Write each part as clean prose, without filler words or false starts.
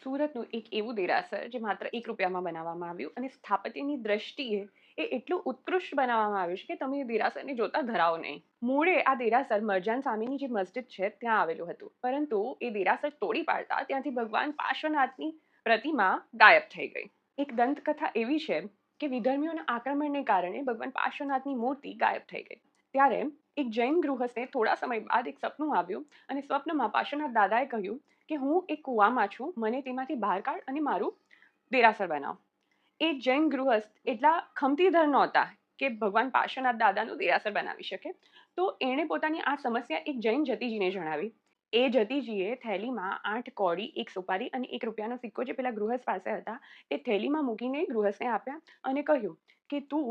સુરતનું એક એવું દેરાસર જે માત્ર ₹1 બનાવવામાં આવ્યું અને સ્થાપત્યની દ્રષ્ટિએ એ એટલું ઉત્કૃષ્ટ બનાવવામાં આવ્યું છે કે તમે એ દેરાસરને જોતા ધરાવો નહીં. મૂળે આ દેરાસર મરજાન સામેની જે મસ્જિદ છે ત્યાં આવેલું હતું, પરંતુ એ દેરાસર તોડી પાડતા ત્યાંથી ભગવાન પાર્શ્વનાથની પ્રતિમા ગાયબ થઈ ગઈ. એક દંતકથા એવી છે કે વિધર્મીઓના આક્રમણને કારણે ભગવાન પાર્શ્વનાથની મૂર્તિ ગાયબ થઈ ગઈ. ત્યારે એક જૈન ગૃહસ્થને થોડા સમય બાદ એક સપનું આવ્યું અને સ્વપ્નમાં પાર્શ્વનાથ દાદાએ કહ્યું કે હું એક કૂવામાં છું, મને તેમાંથી બહાર કાઢ અને મારું દેરાસર બનાવ. એ જૈન ગૃહસ્થ એટલા ખમતીધર નહોતા કે ભગવાન પાર્શ્વનાથ દાદાનું દેરાસર બનાવી શકે. તો એણે પોતાની આ સમસ્યા એક જૈન જતીજીને જણાવી. એ જતીજીએ થેલીમાં 8 કોડી, 1 સુપારી અને ₹1નો સિક્કો જે પેલા ગૃહસ્થ પાસે હતા એ થેલીમાં મૂકીને ગૃહસ્થને આપ્યા અને કહ્યું કે તું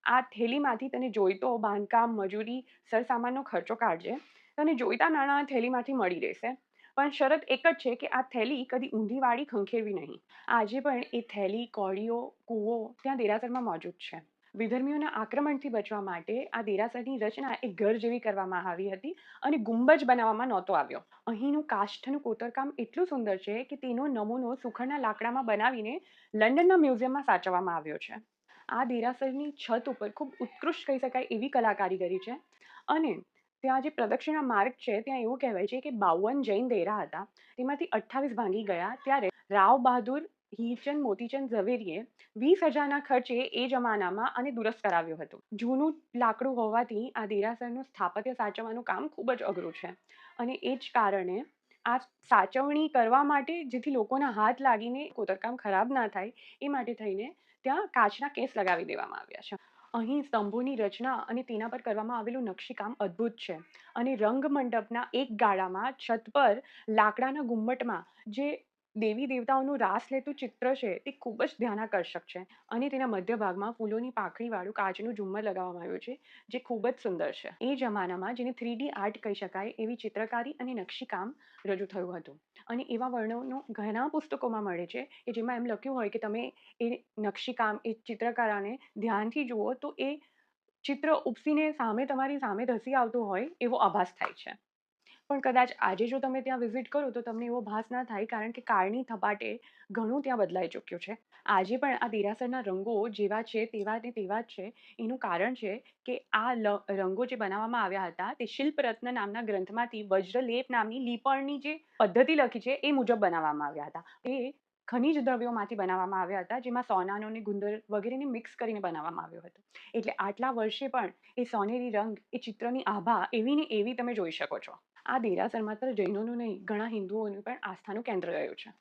આ થેલીમાંથી તને જોઈતો બાંધકામ, મજૂરી, સરસામાનનો ખર્ચો કાઢજે. તને જોઈતા નાણાં થેલીમાંથી મળી રહેશે, પણ શરત એક જ છે કે આ થેલી કદી ઊંધી વાળી ખંખેરવી નહીં. આજે પણ એ થેલી, કોળીઓ, કૂવો ત્યાં દેરાસરમાં મોજૂદ છે. વિધર્મીઓના આક્રમણથી બચવા માટે આ દેરાસરની રચના એક ઘર જેવી કરવામાં આવી હતી અને ગુંબજ બનાવવામાં નહોતો આવ્યો. અહીંનું કાષ્ઠનું કોતરકામ એટલું સુંદર છે કે તેનો નમૂનો સુખડના લાકડામાં બનાવીને લંડનના મ્યુઝિયમમાં સાચવવામાં આવ્યો છે. આ દેરાસરની છત ઉપર ખૂબ ઉત્કૃષ્ટ કહી શકાય એવી કલાકારીગરી છે. અને ત્યાં જે પ્રદક્ષિણા માર્ગ છે ત્યાં એવું કહેવાય છે કે 52 જૈન દેરા હતા, તેમાંથી 28 ભાંગી ગયા. ત્યારે રાવ બહાદુર હીરચંદ મોતીચંદ ઝવેરીએ 20,000ના ખર્ચે એ જમાનામાં આને દુરસ્ત કરાવ્યું હતું. જૂનું લાકડું હોવાથી આ દેરાસરનું સ્થાપત્ય સાચવવાનું કામ ખૂબ જ અઘરું છે અને એ જ કારણે આ સાચવણી કરવા માટે જેથી લોકોના હાથ લાગીને કોતરકામ ખરાબ ના થાય એ માટે થઈને ત્યાં કાચના કેસ લગાવી દેવામાં આવ્યા છે. અહીં સ્તંભોની રચના અને તેના પર કરવામાં આવેલું નકશીકામ અદ્ભુત છે અને રંગમંડપના એક ગાળામાં છત પર લાકડાના ગુમ્મટમાં જે દેવી દેવતાઓનું રાસ લેતું ચિત્ર છે તે ખૂબ જ ધ્યાનાકર્ષક છે અને તેના મધ્ય ભાગમાં ફૂલોની પાંખડીવાળું કાચનું ઝુમ્મર લગાવવામાં આવ્યું છે જે ખૂબ જ સુંદર છે. એ જમાનામાં જેને 3D આર્ટ કહી શકાય એવી ચિત્રકારી અને નકશીકામ રજૂ થયું હતું અને એવા વર્ણનો ઘણા પુસ્તકોમાં મળે છે કે જેમાં એમ લખ્યું હોય કે તમે એ નકશીકામ, એ ચિત્રકલાને ધ્યાનથી જુઓ તો એ ચિત્ર ઉપસીને સામે તમારી સામે ધસી આવતું હોય એવો આભાસ થાય છે. પણ કદાચ આજે જો તમે ત્યાં વિઝિટ કરો તો તમને એવો ભાસ ના થાય, કારણ કે કાળની થપાટે ઘણું ત્યાં બદલાઈ ચૂક્યું છે. આજે પણ આ દેરાસરના રંગો જેવા છે તેવા ને તેવા જ છે. એનું કારણ છે કે આ રંગો જે બનાવવામાં આવ્યા હતા તે શિલ્પરત્ન નામના ગ્રંથમાંથી વજ્રલેપ નામની લીપણની જે પદ્ધતિ લખી છે એ મુજબ બનાવવામાં આવ્યા હતા. એ ખનિજ દ્રવ્યોમાંથી બનાવવામાં આવ્યા હતા, જેમાં સોનાનો ને ગુંદર વગેરેને મિક્સ કરીને બનાવવામાં આવ્યો હતો. એટલે આટલા વર્ષે પણ એ સોનેરી રંગ, એ ચિત્રની આભા એવી ને એવી તમે જોઈ શકો છો. આ દેરાસર માત્ર જૈનોનું નહીં, ઘણા હિન્દુઓનું પણ આસ્થાનું કેન્દ્ર રહ્યું છે.